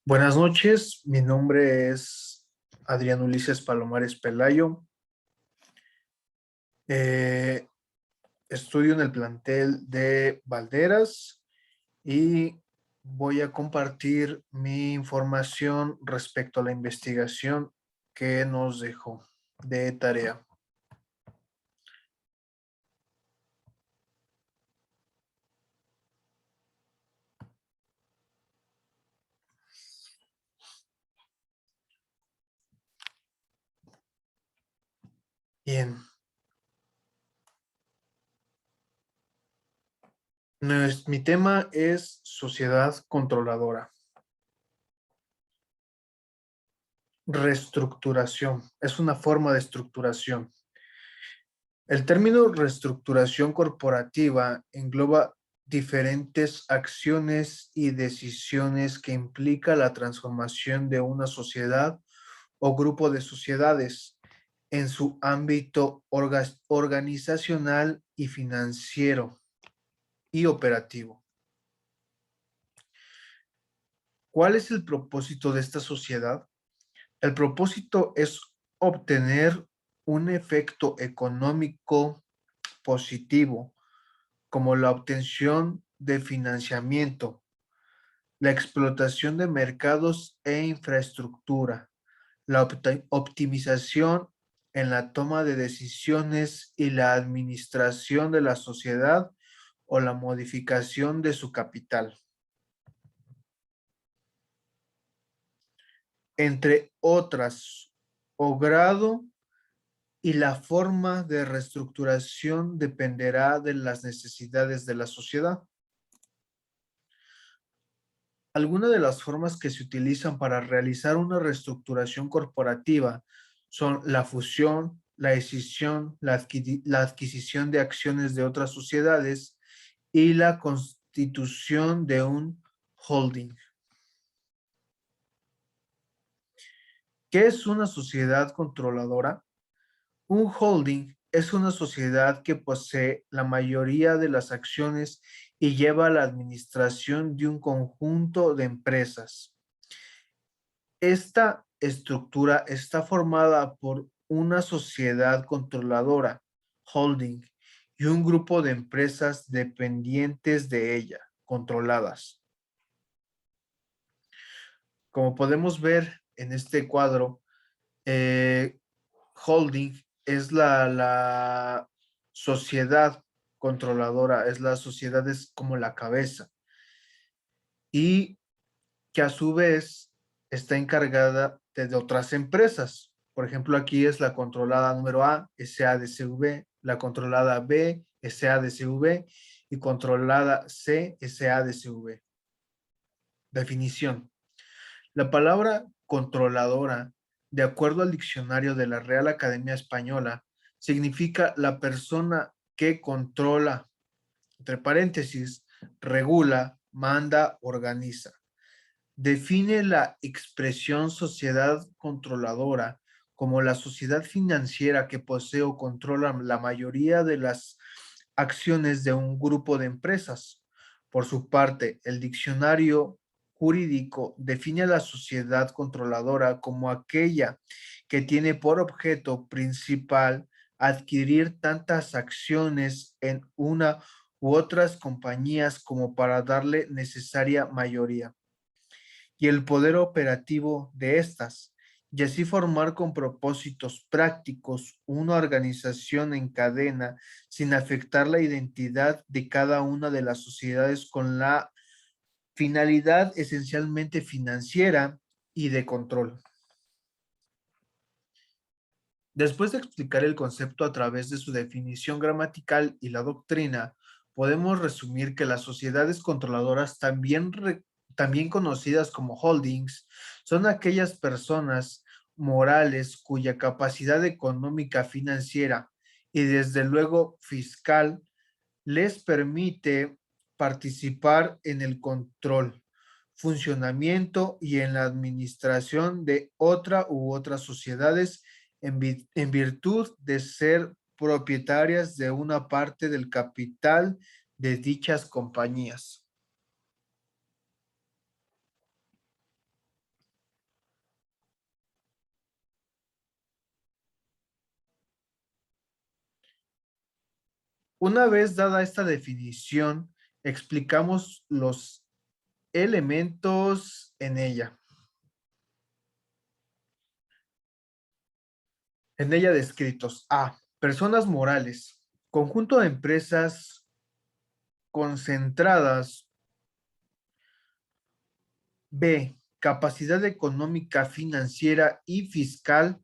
Buenas noches, mi nombre es Adrián Ulises Palomares Pelayo. Eh, Estudio en el plantel de Valderas y voy a compartir mi información respecto a la investigación que nos dejó de tarea. Bien, mi tema es sociedad controladora. Reestructuración es una forma de estructuración. El término reestructuración corporativa engloba diferentes acciones y decisiones que implica la transformación de una sociedad o grupo de sociedades en su ámbito organizacional y financiero y operativo. ¿Cuál es el propósito de esta sociedad? El propósito es obtener un efecto económico positivo como la obtención de financiamiento, la explotación de mercados e infraestructura, la optimización en la toma de decisiones y la administración de la sociedad o la modificación de su capital, entre otras, o grado y la forma de reestructuración dependerá de las necesidades de la sociedad. Algunas de las formas que se utilizan para realizar una reestructuración corporativa son la fusión, la escisión, la adquisición de acciones de otras sociedades y la constitución de un holding. ¿Qué es una sociedad controladora? Un holding es una sociedad que posee la mayoría de las acciones y lleva la administración de un conjunto de empresas. Esta estructura está formada por una sociedad controladora, holding, y un grupo de empresas dependientes de ella, controladas. Como podemos ver en este cuadro, eh, holding es la sociedad controladora, es la sociedad, es como la cabeza, y que a su vez está encargada de otras empresas. Por ejemplo, aquí es la controlada número A, SADCV, la controlada B, SADCV y controlada C, SADCV. Definición. La palabra controladora, de acuerdo al diccionario de la Real Academia Española, significa la persona que controla, entre paréntesis, regula, manda, organiza. Define la expresión sociedad controladora como la sociedad financiera que posee o controla la mayoría de las acciones de un grupo de empresas. Por su parte, el diccionario jurídico define a la sociedad controladora como aquella que tiene por objeto principal adquirir tantas acciones en una u otras compañías como para darle necesaria mayoría y el poder operativo de estas, y así formar con propósitos prácticos una organización en cadena sin afectar la identidad de cada una de las sociedades con la finalidad esencialmente financiera y de control. Después de explicar el concepto a través de su definición gramatical y la doctrina, podemos resumir que las sociedades controladoras, también conocidas como holdings, son aquellas personas morales cuya capacidad económica, financiera y desde luego fiscal les permite participar en el control, funcionamiento y en la administración de otra u otras sociedades en virtud de ser propietarias de una parte del capital de dichas compañías. Una vez dada esta definición, explicamos los elementos en ella descritos. A. Personas morales. Conjunto de empresas concentradas. B. Capacidad económica, financiera y fiscal.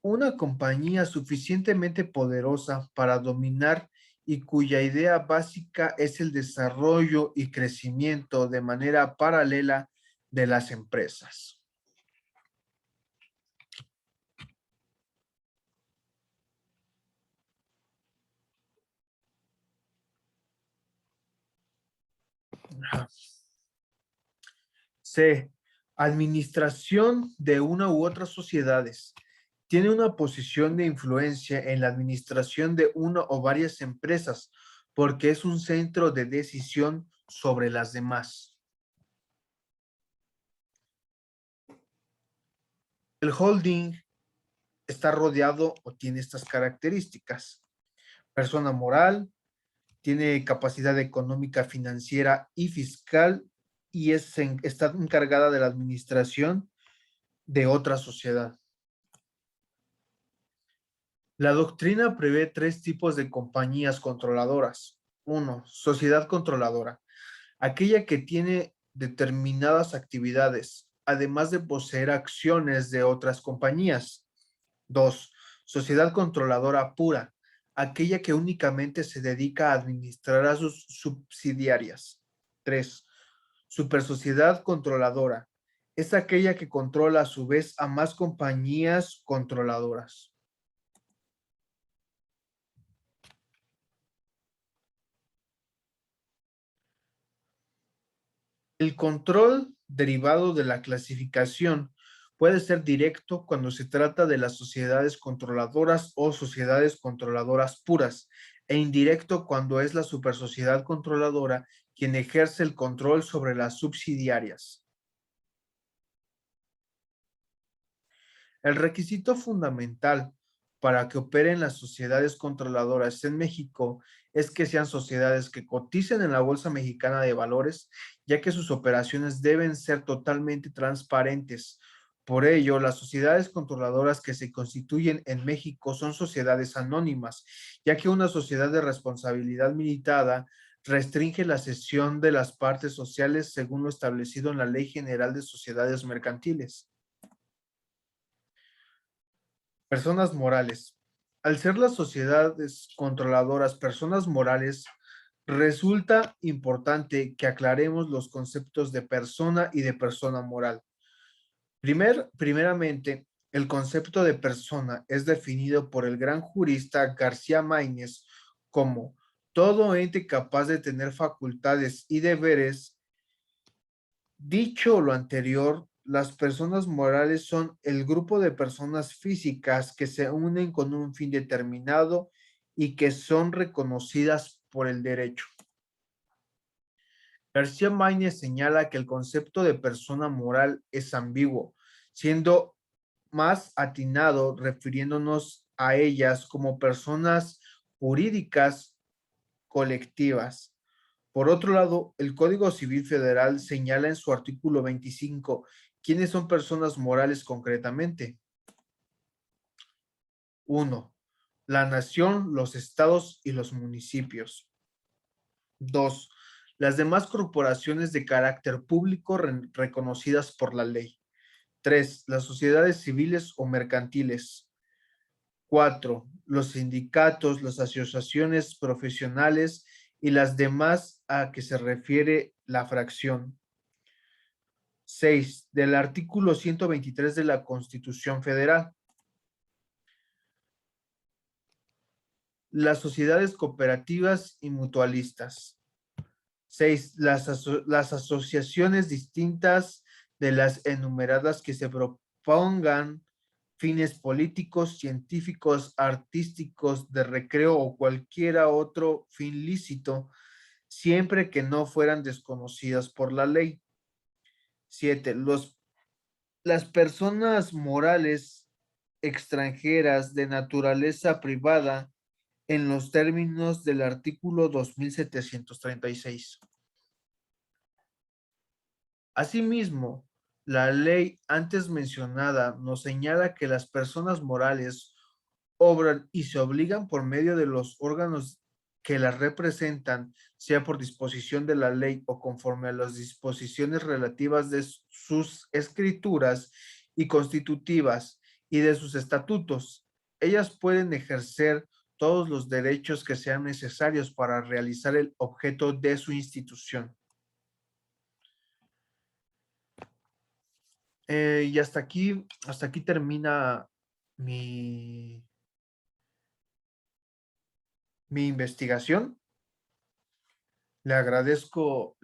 Una compañía suficientemente poderosa para dominar y cuya idea básica es el desarrollo y crecimiento de manera paralela de las empresas. C. Administración de una u otras sociedades. Tiene una posición de influencia en la administración de una o varias empresas porque es un centro de decisión sobre las demás. El holding está rodeado o tiene estas características. Persona moral, tiene capacidad económica, financiera y fiscal y está encargada de la administración de otra sociedad. La doctrina prevé tres tipos de compañías controladoras. Uno, sociedad controladora, aquella que tiene determinadas actividades, además de poseer acciones de otras compañías. Dos, sociedad controladora pura, aquella que únicamente se dedica a administrar a sus subsidiarias. Tres, supersociedad controladora, es aquella que controla a su vez a más compañías controladoras. El control derivado de la clasificación puede ser directo cuando se trata de las sociedades controladoras o sociedades controladoras puras, e indirecto cuando es la supersociedad controladora quien ejerce el control sobre las subsidiarias. El requisito fundamental para que operen las sociedades controladoras en México es que sean sociedades que coticen en la Bolsa Mexicana de Valores, ya que sus operaciones deben ser totalmente transparentes. Por ello, las sociedades controladoras que se constituyen en México son sociedades anónimas, ya que una sociedad de responsabilidad limitada restringe la cesión de las partes sociales según lo establecido en la Ley General de Sociedades Mercantiles. Personas morales. Al ser las sociedades controladoras personas morales, resulta importante que aclaremos los conceptos de persona y de persona moral. Primeramente, el concepto de persona es definido por el gran jurista García Maínez como todo ente capaz de tener facultades y deberes. Dicho lo anterior, las personas morales son el grupo de personas físicas que se unen con un fin determinado y que son reconocidas por el derecho. García Maínez señala que el concepto de persona moral es ambiguo, siendo más atinado refiriéndonos a ellas como personas jurídicas colectivas. Por otro lado, el Código Civil Federal señala en su artículo 25 quiénes son personas morales concretamente. Uno, la nación, los estados y los municipios. Dos, las demás corporaciones de carácter público reconocidas por la ley. Tres, las sociedades civiles o mercantiles. Cuatro, los sindicatos, las asociaciones profesionales y las demás a que se refiere la fracción. 6 del artículo 123 de la Constitución Federal. Las sociedades cooperativas y mutualistas. 6 las asociaciones distintas de las enumeradas que se propongan fines políticos, científicos, artísticos, de recreo o cualquiera otro fin lícito, siempre que no fueran desconocidas por la ley. 7 las personas morales extranjeras de naturaleza privada en los términos del artículo 2736. Asimismo, la ley antes mencionada nos señala que las personas morales obran y se obligan por medio de los órganos que las representan, sea por disposición de la ley o conforme a las disposiciones relativas de sus escrituras y constitutivas y de sus estatutos. Ellas pueden ejercer todos los derechos que sean necesarios para realizar el objeto de su institución. Y hasta aquí termina mi, mi investigación. Le agradezco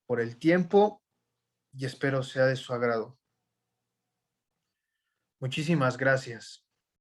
por el tiempo y espero sea de su agrado. Muchísimas gracias.